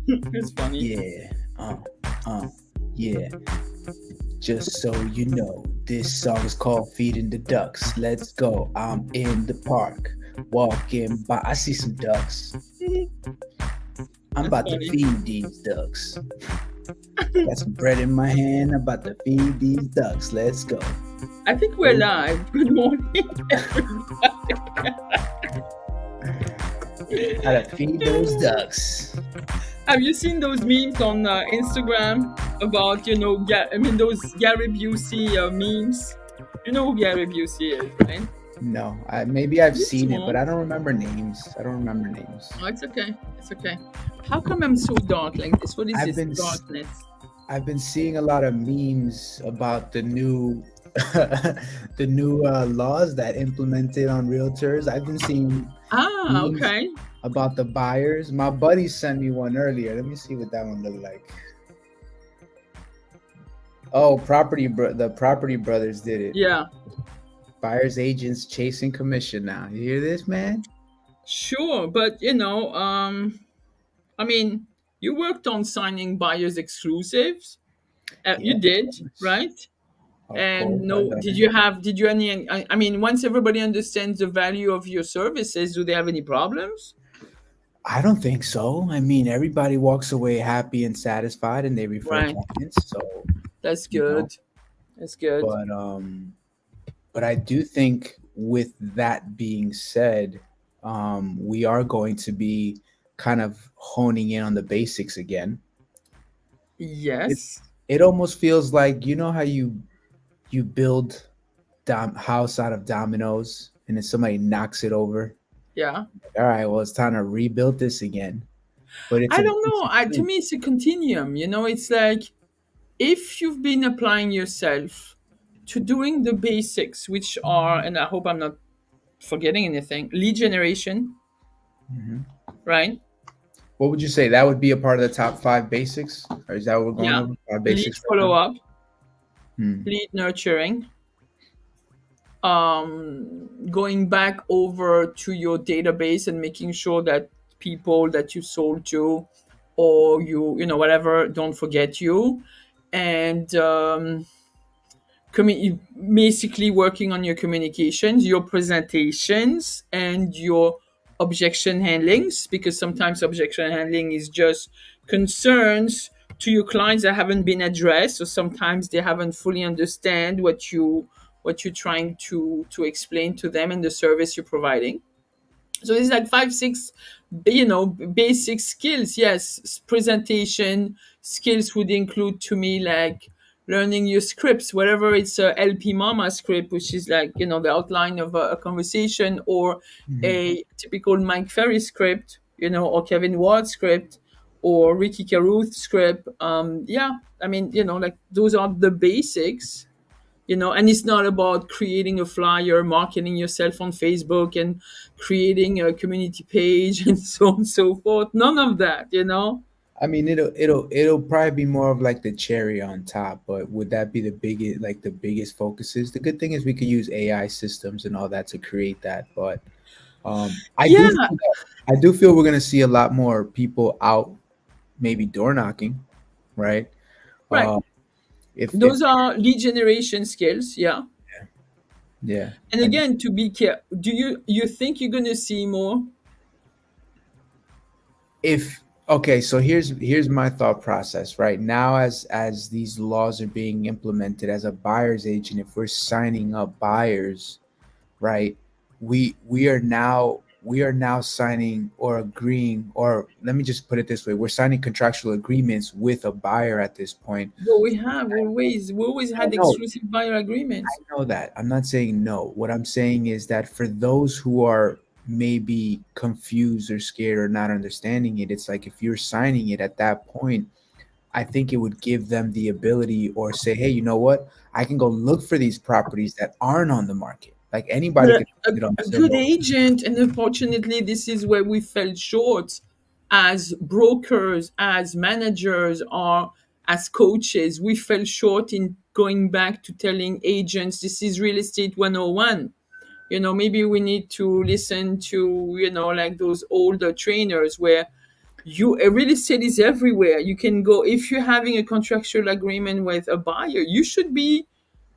It's funny. Yeah, uh, yeah. Just so you know, this song is called Feeding the Ducks. Let's go. I'm in the park, walking by. I see some ducks. I'm That's about to funny. feed these ducks. Got some bread in my hand. I'm about to feed these ducks. Let's go. I think we're Oh, live. Good morning, everybody. gotta feed those ducks. Have you seen those memes on Instagram about, I mean, those Gary Busey memes? You know who Gary Busey is, right? No, maybe I've This seen it, but one. I don't remember names. I don't remember names. Oh, it's okay. It's okay. How come I'm so dark like this? What is I've this been s- darkness? I've been seeing a lot of memes about the new the new laws that implemented on realtors. I've been seeing Ah, memes okay. about the buyers. My buddy sent me one earlier. Let me see what that one looked like. Oh, the property brothers did it. Yeah, Buyers agents chasing commission now. You hear this, man? sure. But, I mean, you worked on signing buyers exclusives. Yeah, You of did, course. right? Of And course, I've no, done did it. you have, did you any, I mean, once everybody understands the value of your services, do they have any problems? I don't think so. I mean, everybody walks away happy and satisfied, and they refer Right. clients. So That's you know, good. That's good. but I do think with that being said, we are going to be kind of honing in on the basics again. It Yes. it almost feels like you know how you build house out of dominoes, and then somebody knocks it over. Yeah. All right, well, it's time to rebuild this again. But I don't it's know. a To me, it's a continuum. It's like if you've been applying yourself to doing the basics, which are, and I hope I'm not forgetting anything, lead generation, Mhm. right? What would you say? That would be a part of the top five basics, or is that what we're going Yeah. over? Five Lead basics right follow now. up, Hmm. lead nurturing, going back over to your database and making sure that people that you sold to or whatever don't forget you, and basically working on your communications, your presentations, and your objection handlings, because sometimes objection handling is just concerns to your clients that haven't been addressed, or sometimes they haven't fully understand what you're trying to explain to them and the service you're providing. So it's like 5 6 basic skills. Yes, presentation skills would include to me like learning your scripts, whatever it's a LP Mama script, which is like the outline of a conversation, or Hmm. a typical Mike Ferry script, or Kevin Ward script, or Ricky Caruth script. Yeah, I mean, like those are the basics. And it's not about creating a flyer, marketing yourself on Facebook, and creating a community page and so on and so forth. None of that. I mean, it'll probably be more of like the cherry on top, but would that be the biggest focuses? The good thing is we could use AI systems and all that to create that, but Yeah, I do feel we're gonna see a lot more people out, maybe door knocking, right? right. Uh, if Those are lead generation skills. Yeah. yeah, And I do. again, to be careful, do you think you're going to see more? If okay, so here's my thought process right now as these laws are being implemented as a buyer's agent. If we're signing up buyers, right, we are now signing or agreeing, or let me just put it this way, we're signing contractual agreements with a buyer at this point. Well, we always I had know, exclusive buyer agreements. I know that. I'm not saying no. What I'm saying is that for those who are maybe confused or scared or not understanding it, it's like if you're signing it at that point, I think it would give them the ability or say, hey, you know what? I can go look for these properties that aren't on the market. Like anybody But can find it on a good Zillow. agent, and unfortunately, this is where we fell short as brokers, as managers, or as coaches. We fell short in going back to telling agents this is real estate 101. Maybe we need to listen to, like those older trainers where Real estate is everywhere. You can go, if you're having a contractual agreement with a buyer, you should be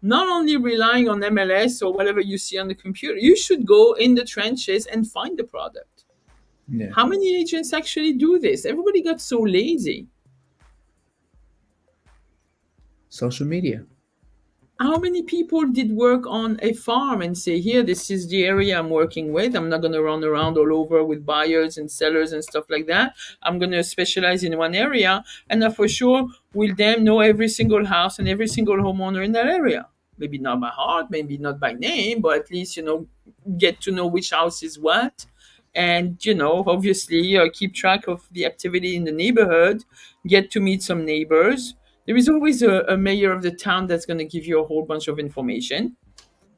not only relying on MLS or whatever you see on the computer. You should go in the trenches and find the product. Yeah. How many agents actually do this? Everybody got so lazy. Social media. How many people did work on a farm and say, here, this is the area I'm working with. I'm not going to run around all over with buyers and sellers and stuff like that. I'm going to specialize in one area, and I for sure will then know every single house and every single homeowner in that area. Maybe not by heart, maybe not by name, but at least, get to know which house is what. And, obviously, keep track of the activity in the neighborhood, get to meet some neighbors. There is always a mayor of the town that's going to give you a whole bunch of information,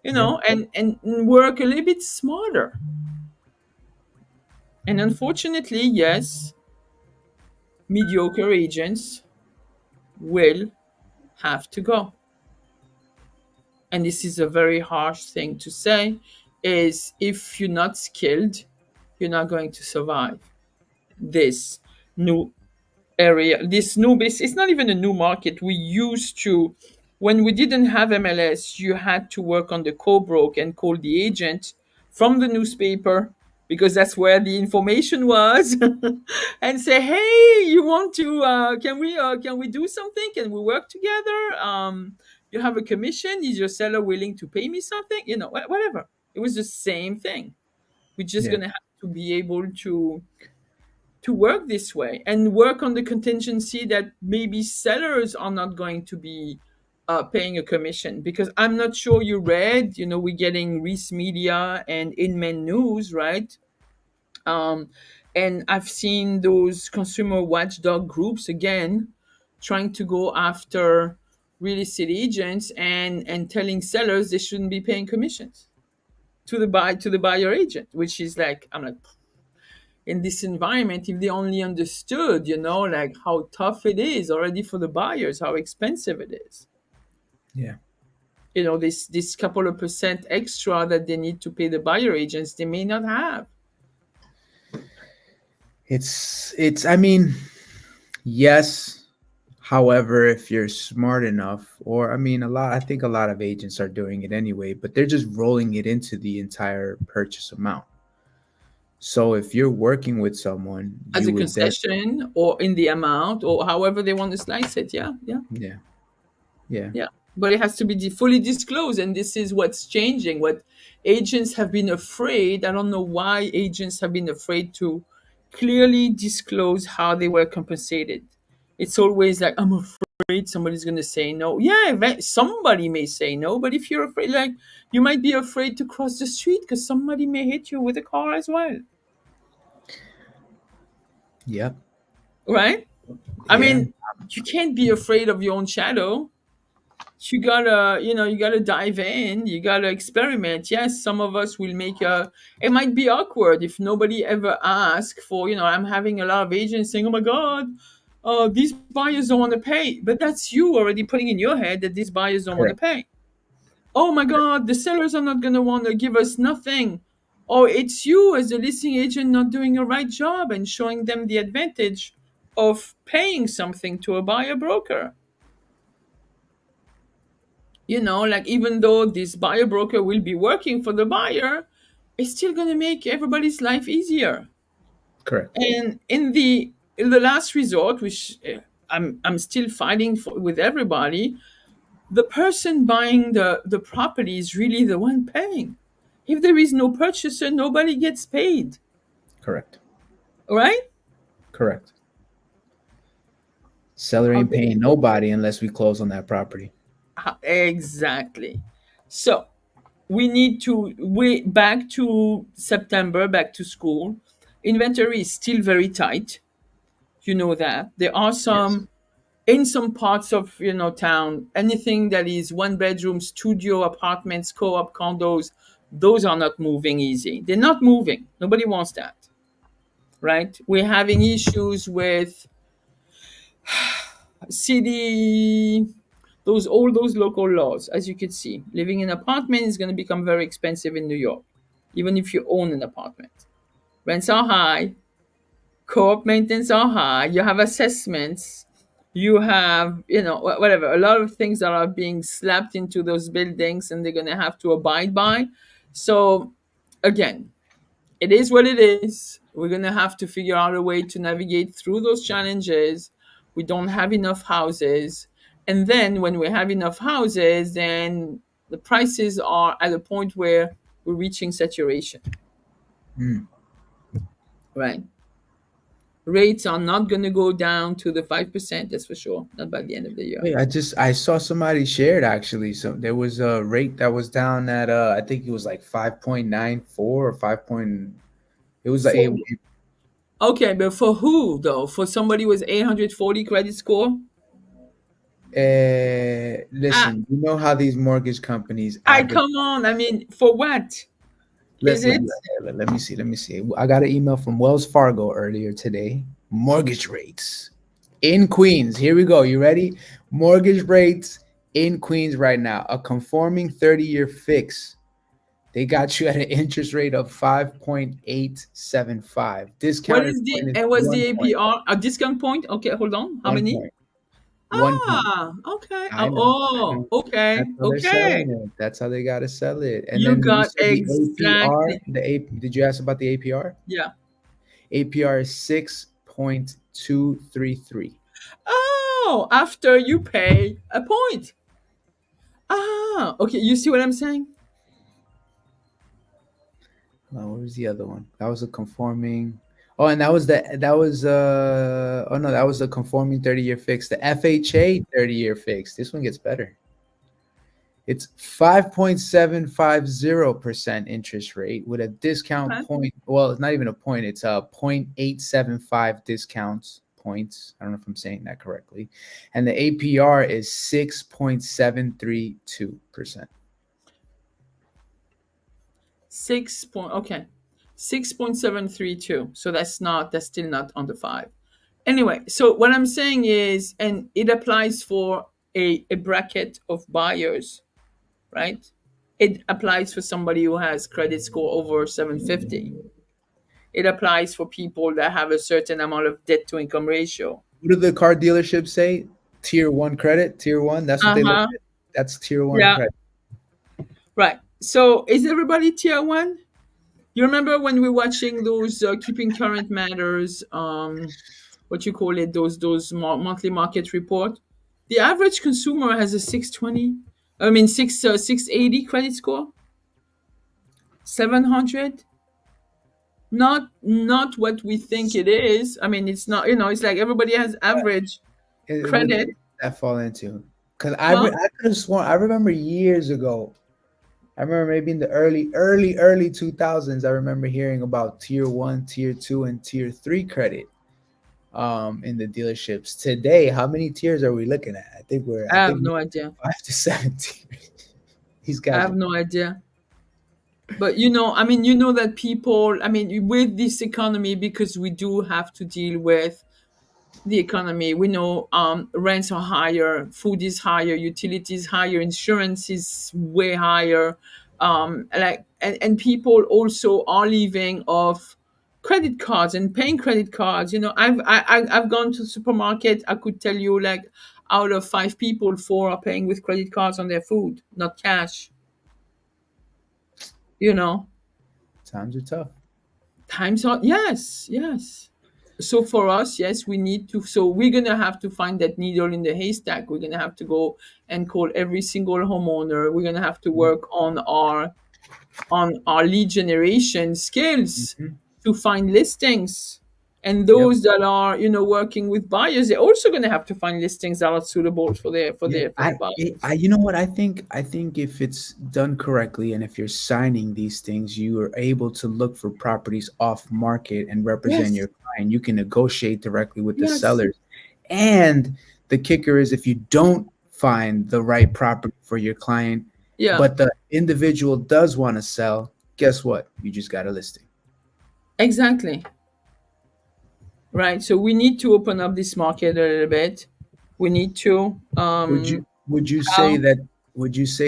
Yeah. and work a little bit smarter. And unfortunately, yes, mediocre agents will have to go. And this is a very harsh thing to say, is if you're not skilled, you're not going to survive this new area, this new base. It's not even a new market. We used to, when we didn't have MLS, you had to work on the co-broke and call the agent from the newspaper, because that's where the information was, and say, hey, you want to, can we do something, can we work together, you have a commission, is your seller willing to pay me something, whatever. It was the same thing. We're just Yeah. going to have to be able to work this way and work on the contingency that maybe sellers are not going to be paying a commission, because I'm not sure you read, we're getting Reese Media and Inman News, right? um, and I've seen those consumer watchdog groups again trying to go after real estate agents and telling sellers they shouldn't be paying commissions to the buyer agent, which is like, I'm like, in this environment, if they only understood, like how tough it is already for the buyers, how expensive it is, Yeah. this couple of percent extra that they need to pay the buyer agents, they may not have. I mean, yes. However, if you're smart enough, or I mean, I think a lot of agents are doing it anyway, but they're just rolling it into the entire purchase amount. So if you're working with someone, As you a would then, concession or in the amount or however they want to slice it. Yeah, yeah, yeah, yeah, yeah. But it has to be fully disclosed, and this is what's changing. What agents have been afraid, I don't know why agents have been afraid to clearly disclose how they were compensated. It's always like, I'm afraid somebody's going to say no. Yeah, somebody may say no, but if you're afraid, like, you might be afraid to cross the street because somebody may hit you with a car as well, yep, right? I yeah, mean, you can't be afraid of your own shadow. You gotta dive in. You gotta experiment. Yes, some of us will make a. It might be awkward if nobody ever asks for. I'm having a lot of agents saying, "Oh my God, these buyers don't want to pay," but that's you already putting in your head that these buyers don't want to correct, pay. Oh my God, the sellers are not gonna want to give us nothing. Or it's you as a listing agent not doing a right job and showing them the advantage of paying something to a buyer broker. Like, even though this buyer broker will be working for the buyer, it's still going to make everybody's life easier. correct, And in the last resort, which I'm still fighting for with everybody, the person buying the property is really the one paying. If there is no purchaser, nobody gets paid, correct, right? correct. Seller How ain't paying difficult. nobody unless we close on that property. Exactly. So we need to wait back to September, back to school. Inventory is still very tight. You know that. There are Yes, some in some parts of town, anything that is one bedroom, studio, apartments, co-op, condos, those are not moving easy. They're not moving. Nobody wants that. Right? We're having issues with city, those local laws. As you can see, living in an apartment is going to become very expensive in New York, even if you own an apartment. Rents are high. Co-op maintenance are high. You have assessments. You have, whatever, a lot of things that are being slapped into those buildings and they're going to have to abide by. So, again, it is what it is. We're going to have to figure out a way to navigate through those challenges. We don't have enough houses. And then when we have enough houses, then the prices are at a point where we're reaching saturation, Mm. right? Rates are not going to go down to the 5%, that's for sure, not by the end of the year. Wait, I saw somebody shared actually. So there was a rate that was down at I think it was like 5.94 or 5 point. It was like For Okay, but for who though? For somebody with 840 credit score? I, listen, you know how these mortgage companies I advertise. come on. I mean, for what is Let, let, it? let me see. Let me see. I got an email from Wells Fargo earlier today. Mortgage rates in Queens. Here we go. You ready? Mortgage rates in Queens right now. A conforming 30-year fix. They got you at an interest rate of 5.875. What Discounted is point the is and what's the 1 point. APR? A discount point? Okay, hold on. How 1 many? point. 1 point. Okay. I Oh, know. I oh, know. okay, That's how they're okay. selling it. That's how they got to sell it. And You then you got said the APR. exactly. Did you ask about the APR? Yeah. APR is 6.233. Oh, after you pay a point. Okay. You see what I'm saying? What was the other one? That was a conforming. Oh, and that was a conforming 30-year fix. The FHA 30-year fix. This one gets better. It's 5.750% interest rate with a discount Okay. point. Well, it's not even a point, it's a 0.875 discounts points. I don't know if I'm saying that correctly. And the APR is 6.732%. Okay. 6.732. So that's still not under five. Anyway, so what I'm saying is, and it applies for a bracket of buyers, right? It applies for somebody who has credit score over 750. It applies for people that have a certain amount of debt to income ratio. What do the car dealerships say? Tier one credit, tier one. That's what they look Uh-huh. at. That's tier one Yeah. credit. Right. So is everybody tier one? You remember when we were watching those Keeping Current Matters, what you call it, those monthly market report? The average consumer has a 620, I mean 680 credit score, 700. Not what we think it is. I mean, it's not. It's like everybody has average What credit. does that fall into? Because Well, I could have sworn I remember years ago. I remember maybe in the early 2000s. I remember hearing about tier one, tier two, and tier three credit in the dealerships. Today, how many tiers are we looking at? I I have think no idea. 5 to 7 tiers. These I guys have are no idea. But I mean, that people, I mean, with this economy, because we do have to deal with the economy. We know rents are higher, food is higher, utilities higher, insurance is way higher. And people also are living off credit cards and paying credit cards. I've gone to the supermarket. I could tell you, like, out of five people, four are paying with credit cards on their food, not cash. You know, times are tough. times are, yes, yes. So for us, yes, we need to, so we're gonna have to find that needle in the haystack. We're gonna have to go and call every single homeowner. We're gonna have to work on our lead generation skills Mhm. to find listings. And Yep. those that are, working with buyers, they're also gonna have to find listings that are suitable for their for Yeah, their for the buyers. you know what I think if it's done correctly and if you're signing these things, you are able to look for properties off market and represent Yes, your client. You can negotiate directly with the yes, sellers. And the kicker is if you don't find the right property for your client, yeah, but the individual does want to sell, guess what? You just got a listing. exactly. Right. So we need to open up this market a little bit. We need to Would you say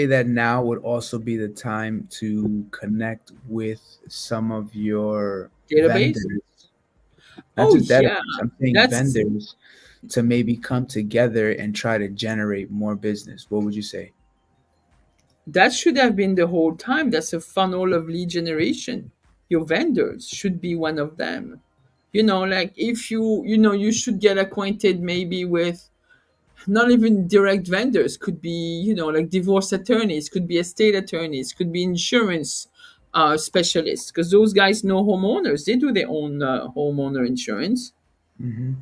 how that now would also be the time to connect with some of your database. vendors? Not Oh just that, yeah, I'm saying that's vendors to maybe come together and try to generate more business. What would you say? that should have been the whole time. That's a funnel of lead generation. Your vendors should be one of them. Like if you should get acquainted maybe with not even direct vendors, could be, like divorce attorneys, could be estate attorneys, could be insurance specialists, because those guys know homeowners. They do their own homeowner insurance. Hmm.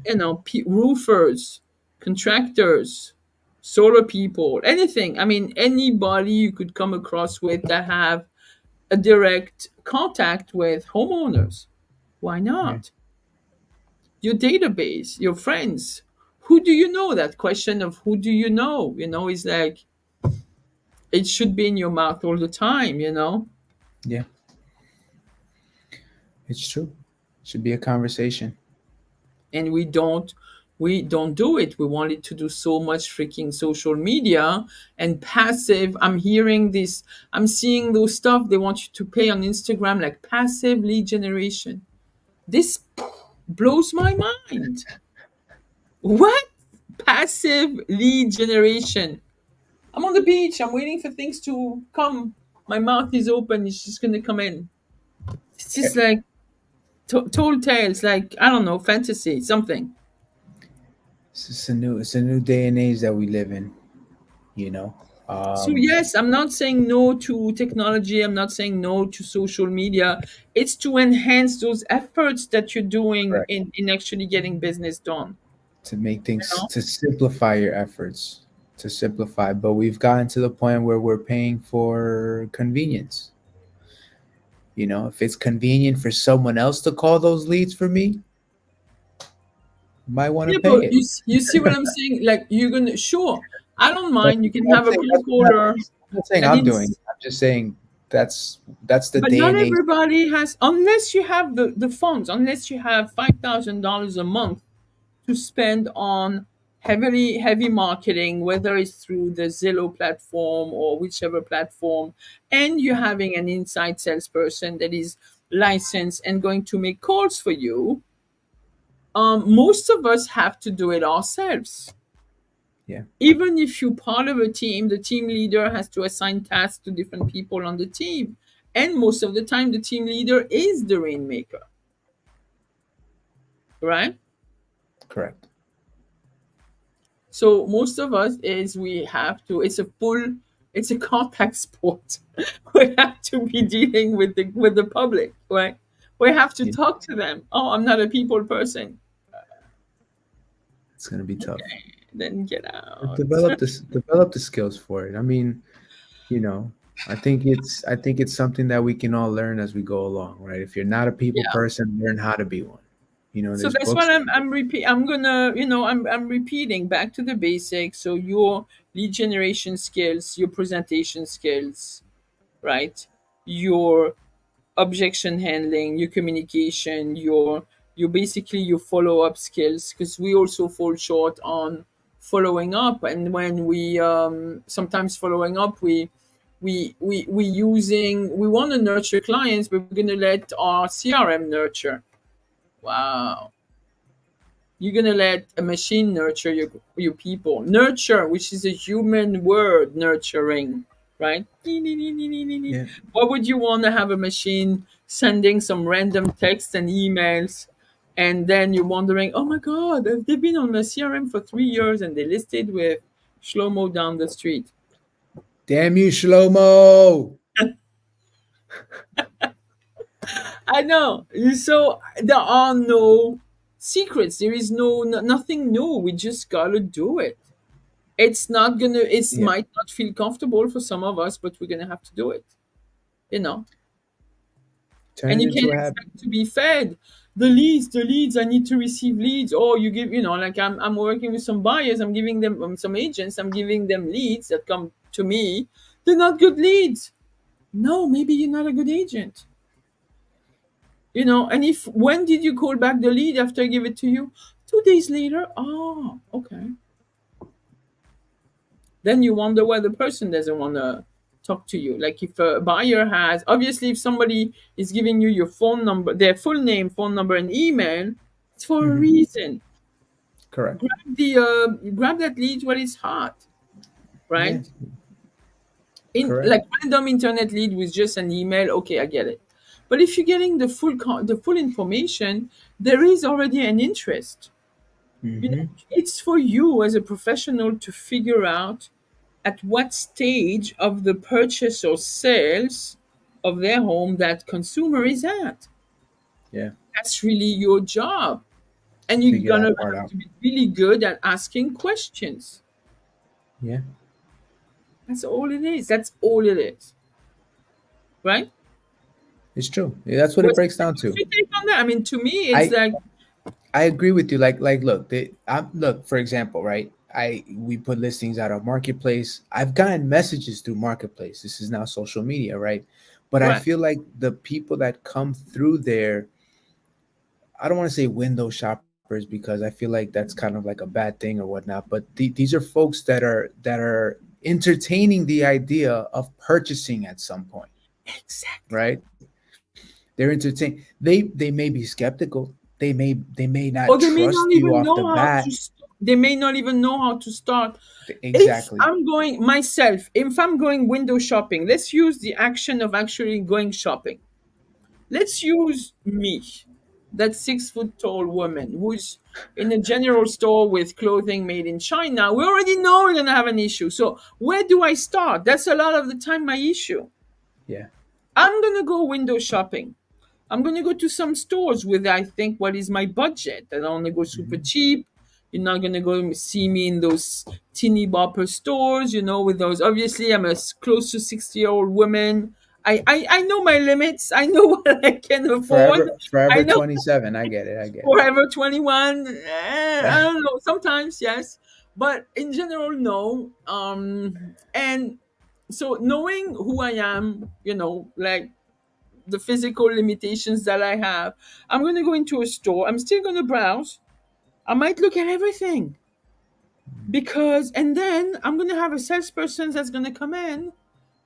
Roofers, contractors, solar people, anything. I mean, anybody you could come across with that have a direct contact with homeowners. Why Yeah. not? Your database, your friends. Who do you know? That question of who do you know, is like it should be in your mouth all the time. Yeah, it's true. Should be a conversation. And we don't do it. We wanted to do so much freaking social media and passive. I'm seeing those stuff they want you to pay on Instagram, like passive lead generation. This blows my mind. What? Passive lead generation. I'm on the beach, I'm waiting for things to come. My mouth is open, it's just gonna come in. It's Eh, just like told tales, like, I don't know, fantasy, something. it's a new day and age that we live in. You know. So Um, yes, I'm not saying no to technology. I'm not saying no to social media. It's to enhance those efforts that you're doing correct. in actually getting business done. To make You things know? to simplify your efforts, to simplify. But we've gotten to the point where we're paying for convenience. If it's convenient for someone else to call those leads for me, might want to Yeah, pay but it. you see what I'm saying? Like you're gonna sure. I don't But mind. You can I'm have a saying cold that's what caller happens. I'm not saying that I'm doing it. is, I'm just saying that's the but day not and age. everybody has, unless you have the funds, unless you have $5,000 a month to spend on heavy marketing, whether it's through the Zillow platform or whichever platform, and you're having an inside salesperson that is licensed and going to make calls for you. Most of us have to do it ourselves. Yeah, Even if you're part of a team, the team leader has to assign tasks to different people on the team. And most of the time, the team leader is the rainmaker, right? correct. So most of us is we have to. It's a contact sport. We have to be dealing with the public, right? We have to Yeah, talk to them. Oh, I'm not a people person. it's gonna be tough. Then get But out. develop the skills for it. I mean, you know, I think it's something that we can all learn as we go along, right? If you're not a people Yeah. person, learn how to be one. So There's that's books. what I'm gonna, I'm repeating back to the basics. So your lead generation skills, your presentation skills, right? Your objection handling, your communication, your basically your follow up skills, because we also fall short on following up. And when we sometimes following up, we want to nurture clients, but we're gonna let our CRM nurture. Wow. You're gonna let a machine nurture your people. Nurture, which is a human word, nurturing, right? Yeah, Why would you want to have a machine sending some random text and emails, and then you're wondering, oh my god, they've been on the CRM for 3 years and they listed with Shlomo down the street. damn you, Shlomo. I know. So there are no secrets. There is nothing new. We just gotta do it. It's not gonna, it Yeah, might not feel comfortable for some of us, but we're gonna have to do it, you know turn and it you can't into a habit. expect to be fed the leads. I need to receive leads. Or you give, like I'm working with some buyers, I'm giving them some agents, I'm giving them leads that come to me. They're not good leads. No, maybe you're not a good agent. And if when did you call back the lead after I give it to you? 2 days later. Oh, okay. Then you wonder why the person doesn't want to talk to you. Like if a buyer has, obviously, if somebody is giving you your phone number, their full name, phone number, and email, It's for a Hmm. reason. Correct. Grab that lead while it's hot, Yeah. right? In Correct. like random internet lead with just an email, okay, I get it. But if you're getting the full information, there is already an interest. You know, Hmm. it's for you as a professional to figure out at what stage of the purchase or sales of their home that consumer is at. Yeah. That's really your job. To And you're figure gonna that part have out. to be really good at asking questions. Yeah. That's all it is. That's all it is. Right? It's true. Yeah, that's what it What's, breaks down what's to. your take on that? I mean, to me, it's I like, I agree with you. Like, look, look, for example, right? We put listings out on Marketplace. I've gotten messages through Marketplace. This is now social media, right? But I right. feel like the people that come through there, I don't want to say window shoppers because I feel like that's kind of like a bad thing or whatnot. But these are folks that are entertaining the idea of purchasing at some point, Exactly. right? They're entertained. They may be skeptical. They may not Or they may trust not you even off the know how bat. to. They may not even know how to start. If Exactly. I'm going myself, if I'm going window shopping, let's use the action of actually going shopping. Let's use me, that 6 foot tall woman who's in a general store with clothing made in China. We already know we're gonna have an issue. So where do I start? That's a lot of the time my issue. Yeah. I'm gonna go window shopping. I'm going to go to some stores with I think what is my budget. I don't want to go super Hmm. cheap. You're not going to go see me in those teeny bopper stores, with those. Obviously, I'm a close to 60-year-old woman. I know my limits. I know what I can afford. Forever I know 27. I get it. I get forever 21. I it. don't know. Sometimes, yes. But in general, no. And so knowing who I am, like the physical limitations that I have, I'm going to go into a store. I'm still going to browse. I might look at everything because, and then I'm going to have a salesperson that's going to come in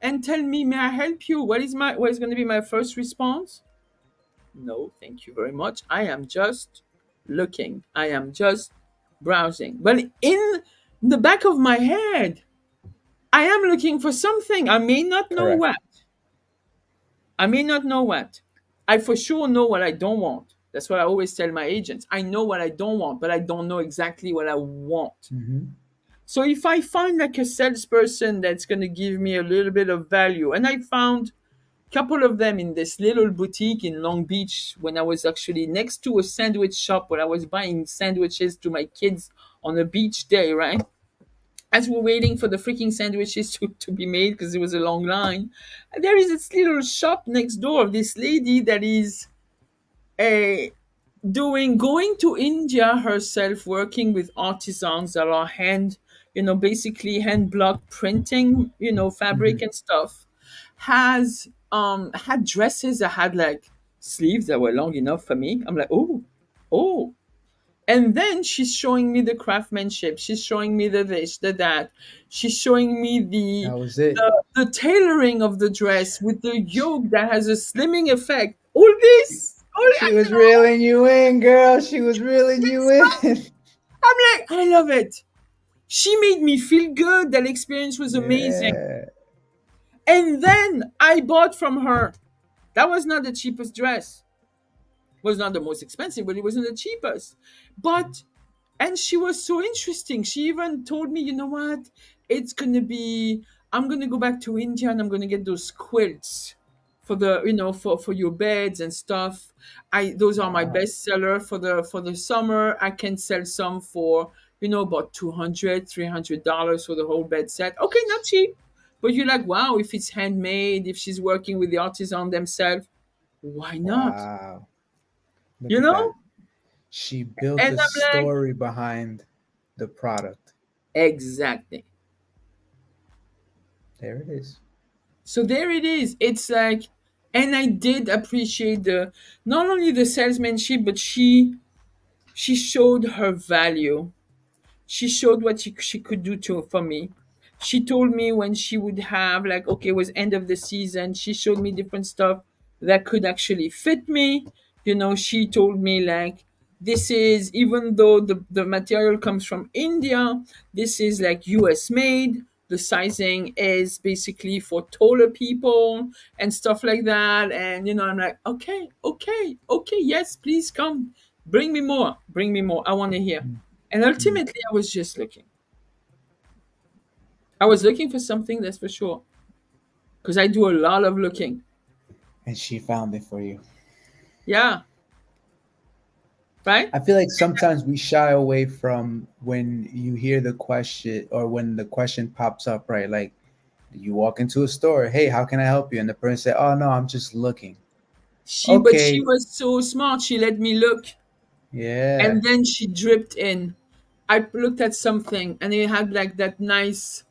and tell me, "May I help you?" What is going to be my first response? No, thank you very much. I am just looking. I am just browsing. But in the back of my head, I am looking for something. I may not know Correct. what. I may not know what. I for sure know what I don't want. That's what I always tell my agents. I know what I don't want, but I don't know exactly what I want. Hmm. So if I find like a salesperson that's going to give me a little bit of value, and I found a couple of them in this little boutique in Long Beach when I was actually next to a sandwich shop where I was buying sandwiches to my kids on a beach day, right? As we're waiting for the freaking sandwiches to be made because there was a long line, there is this little shop next door of this lady that is a going to India herself, working with artisans that are basically hand block printing, fabric Hmm. and stuff. Has had dresses that had like sleeves that were long enough for me. I'm like, oh, and then she's showing me the craftsmanship. She's showing me the this, the that. She's showing me That was it. the tailoring of the dress with the yoke that has a slimming effect. All this, all She I was know. reeling you in, girl. She was reeling you It's fun. in. I'm like, I love it. She made me feel good. That experience was amazing. Yeah. And then I bought from her. That was not the cheapest dress. Was not the most expensive, but it wasn't the cheapest. But and she was so interesting. She even told me, you know what? It's gonna be. I'm gonna go back to India and I'm gonna get those quilts for the for your beds and stuff. I Those are my Wow. best seller for the summer. I can sell some for about $200 $300 for the whole bed set. Okay, not cheap, but you're like, wow, if it's handmade, if she's working with the artisan themselves, why not? Wow. Look You at know? that. She built And a I'm like, story behind the product. exactly. There it is. So there it is. It's like, and I did appreciate the not only the salesmanship, but she showed her value. She showed what she could do for me. She told me when she would have like, okay, it was end of the season. She showed me different stuff that could actually fit me. She told me like, This is, even though the material comes from India, this is like US made. The sizing is basically for taller people and stuff like that. And I'm like, okay, okay, okay, yes, please come. Bring me more. Bring me more. I want to hear. And Mm. ultimately I was just looking. I was looking for something, that's for sure. Because I do a lot of looking. And she found it for you. Yeah. Right? I feel like sometimes we shy away from when you hear the question or when the question pops up, right? Like you walk into a store, hey, how can I help you? And the person say, oh no, I'm just looking. But she Okay, was so smart. She let me look. yeah. And then she dripped in. I looked at something and it had like that nice,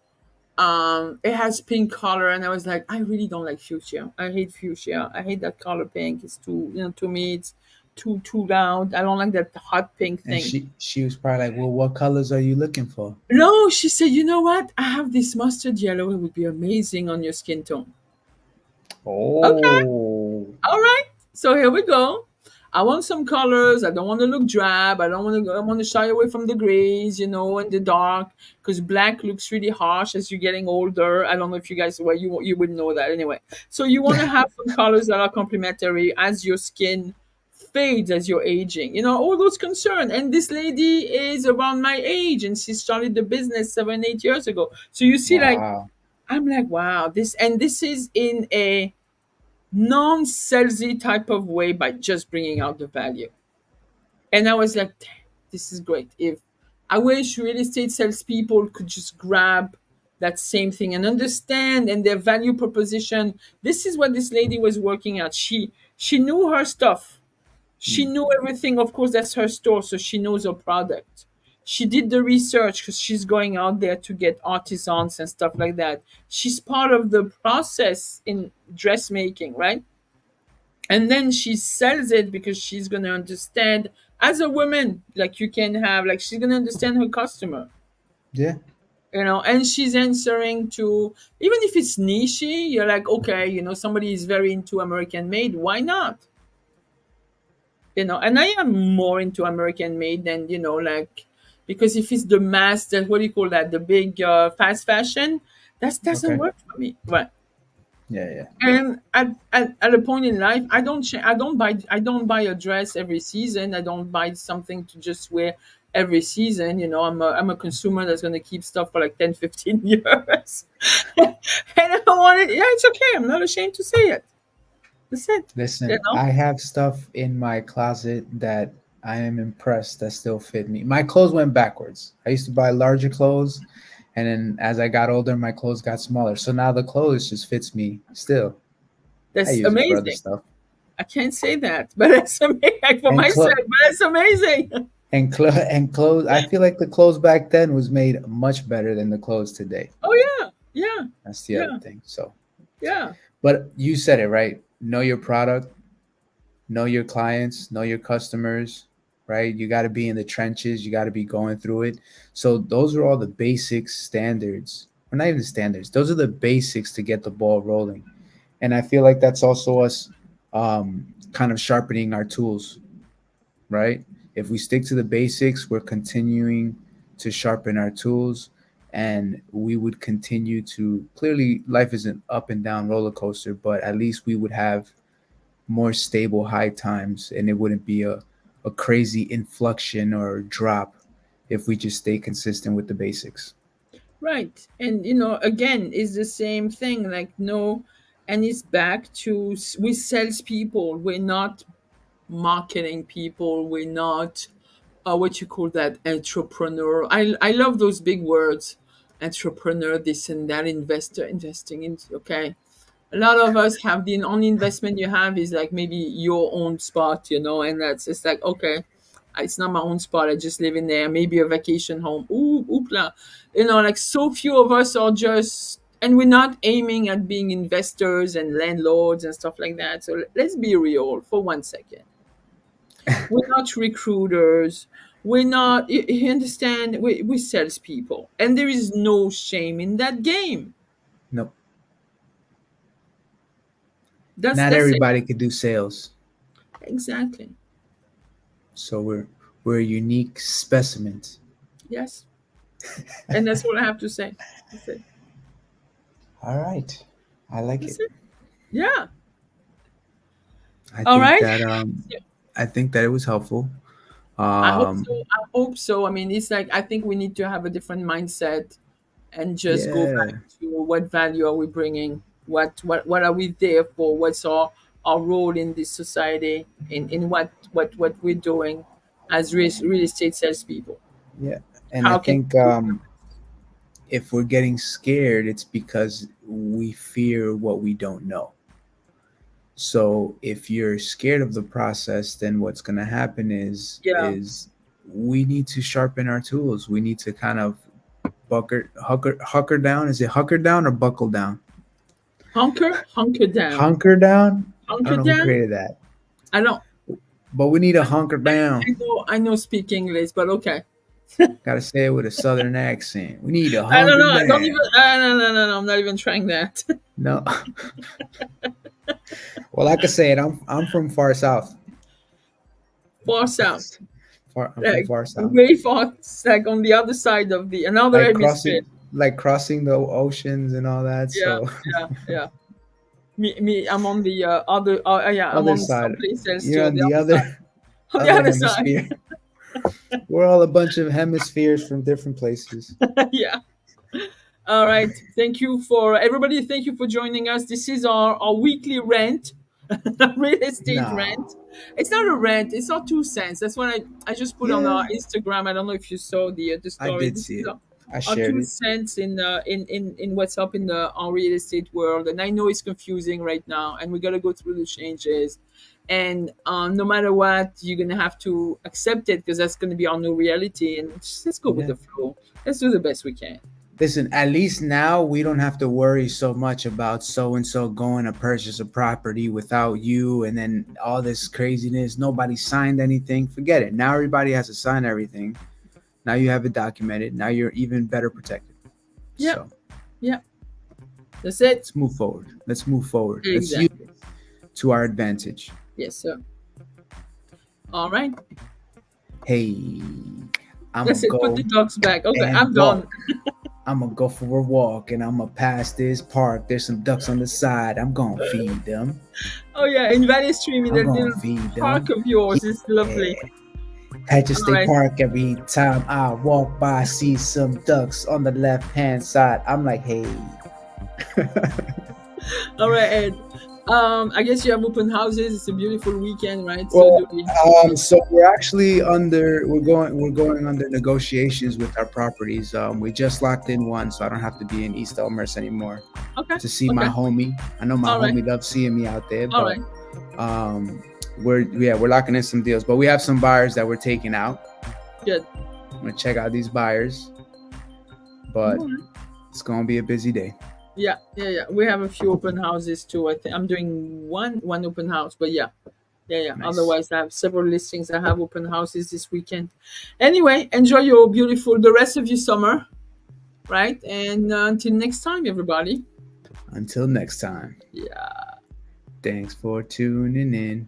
it has pink color, and I was like, I really don't like fuchsia. I hate fuchsia. I hate that color pink. It's too, to me it's too loud. I don't like that hot pink And thing. she was probably like, well, what colors are you looking for? No, she said, you know what? I have this mustard yellow. It would be amazing on your skin tone. Okay. Oh, All right. So here we go. I want some colors. I don't want to look drab. I don't want to. I want to shy away from the grays, and the dark, because black looks really harsh as you're getting older. I don't know if you guys, well, you would know that anyway. So you want to have some colors that are complementary as your skin fades as you're aging. All those concerns. And this lady is around my age, and she started the business 7, 8 years ago. So you see, like, wow. I'm like, wow, this is in a non-salesy type of way by just bringing out the value. And I was like, "Damn, this is great. If I wish real estate salespeople could just grab that same thing and understand and their value proposition. This is what this lady was working at. She knew her stuff. She Mm. knew everything. Of course, that's her store, so she knows her product. She did the research because she's going out there to get artisans and stuff like that. She's part of the process in dressmaking, right? And then she sells it because she's going to understand, as a woman, like, you can have, like, she's going to understand her customer, Yeah. and she's answering to, even if it's nichey, you're like, okay, somebody is very into American made, why not? And I am more into American made than, like, because if it's the mass, that, what do you call that, the big fast fashion, that doesn't Okay. work for me. Right. Yeah, yeah. And at a point in life, I don't buy a dress every season. I don't buy something to just wear every season. I'm a consumer that's going to keep stuff for like 10, 15 years. And I want it. Yeah, it's okay. I'm not ashamed to say it. That's it. you Listen, know I have stuff in my closet that I am impressed that still fit me. My clothes went backwards. I used to buy larger clothes, and then as I got older, my clothes got smaller. So now the clothes just fits me still. I That's use it for other amazing. stuff. I can't say that, but that's amazing for And myself, but that's amazing. and clothes. I feel like the clothes back then was made much better than the clothes today. Oh, yeah. Yeah. That's the other Yeah. thing. So, Yeah. but you said it right. Know your product, know your clients, know your customers, right? You got to be in the trenches, you got to be going through it. So those are all the basic standards. Or not even standards. Those are the basics to get the ball rolling. And I feel like that's also us kind of sharpening our tools, right? If we stick to the basics, we're continuing to sharpen our tools, and we would continue to, clearly life is an up and down roller coaster, but at least we would have more stable high times, and it wouldn't be a crazy inflection or drop if we just stay consistent with the basics. Right. And, again, it's the same thing. Like, no, and it's back to, we salespeople. We're not marketing people. We're not, what you call that, entrepreneur. I love those big words, entrepreneur, this and that, investor, investing in, okay. A lot of us have, the only investment you have is like maybe your own spot, and that's just like, okay, it's not my own spot. I just live in there. Maybe a vacation home. Ooh, oopla. Like, so few of us are just, and we're not aiming at being investors and landlords and stuff like that. So let's be real for 1 second. We're not recruiters. We're not, you understand? We salespeople. And there is no shame in that game. Nope. That's Not that's it. everybody could do sales. Exactly. So We're unique specimens. Yes, and that's what I have to say. That's it. All right. I like it. That's it. Yeah. I All think right. that it was helpful. I hope Um so. I hope so. I mean, it's like I think we need to have a different mindset and just go yeah. back to what value are we bringing? What are we there for? What's our role in this society? In what we're doing as real estate salespeople? Yeah. And I How can think we do if we're getting scared, it's because we fear what we don't know. So if you're scared of the process, then what's going to happen yeah, is we need to sharpen our tools. We need to kind of hucker down. Is it hucker down or buckle down? hunker down, Hunker down. I don't hunker know who down. created that, I don't. but we need to hunker down. I know speak English, but okay. Got to say it with a southern accent. We need to I don't hunker know. I don't even. down. No. I'm not even trying that. No. Well, like I said, I'm from far south. Far south, I'm from like far south. way far, like on the other side of the another Like hemisphere. crossing the oceans and all that. Yeah, So yeah. I'm on the other. Yeah, I'm other on side, some place else you're too. on The the other other side. On the other other side. hemisphere. We're all a bunch of hemispheres from different places. Yeah. All right. Thank you for everybody. Thank you for joining us. This is our weekly rant, real estate No, rant. It's not a rant. It's not 2 cents. That's what I just put on yeah, our Instagram. I don't know if you saw the I story. did This see is it. I our shared two it. cents in what's up in the our real estate world. And I know it's confusing right now, and we got to go through the changes. And no matter what, you're gonna have to accept it because that's gonna be our new reality. And just, let's go with Yeah. the flow. Let's do the best we can. Listen, at least now we don't have to worry so much about so and so going to purchase a property without you and then all this craziness. Nobody signed anything. Forget it. Now everybody has to sign everything. Now you have it documented. Now you're even better protected. Yeah, So yeah. That's it. let's move forward. Let's move forward. Let's use Exactly. it to our advantage. Yes, sir. All right. Hey, I'm That's going to it. Put the go dogs back. Okay, and I'm done. walk. I'm gonna go for a walk and I'm gonna pass this park. There's some ducks on the side. I'm gonna feed them. Oh yeah, in Valley Stream, in I'm that gonna little feed park them. of yours, it's Yeah. lovely. Hatchet All State right. Park. Every time I walk by, see some ducks on the left hand side. I'm like, hey. All right, Ed. I guess you have open houses. It's a beautiful weekend, right? So Well, do we. so we're actually we're going under negotiations with our properties. We just locked in one, so I don't have to be in East Elmhurst anymore Okay. to see my Okay. homie. I know my All right. homie loves seeing me out there, All but right. um, we're locking in some deals. But we have some buyers that we're taking out. Good. I'm gonna check out these buyers, All but right. it's gonna be a busy day. Yeah. We have a few open houses too. I think I'm doing one open house, but yeah. Nice. Otherwise, I have several listings. I have open houses this weekend. Anyway, enjoy your beautiful the rest of your summer, right? And until next time, everybody. Until next time. Yeah. Thanks for tuning in.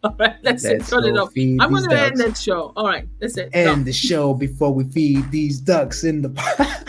All right. That's it. Let's Cut it go off. feed I'm these gonna end ducks. that show. All right. That's it. Done. End the show before we feed these ducks in the pot.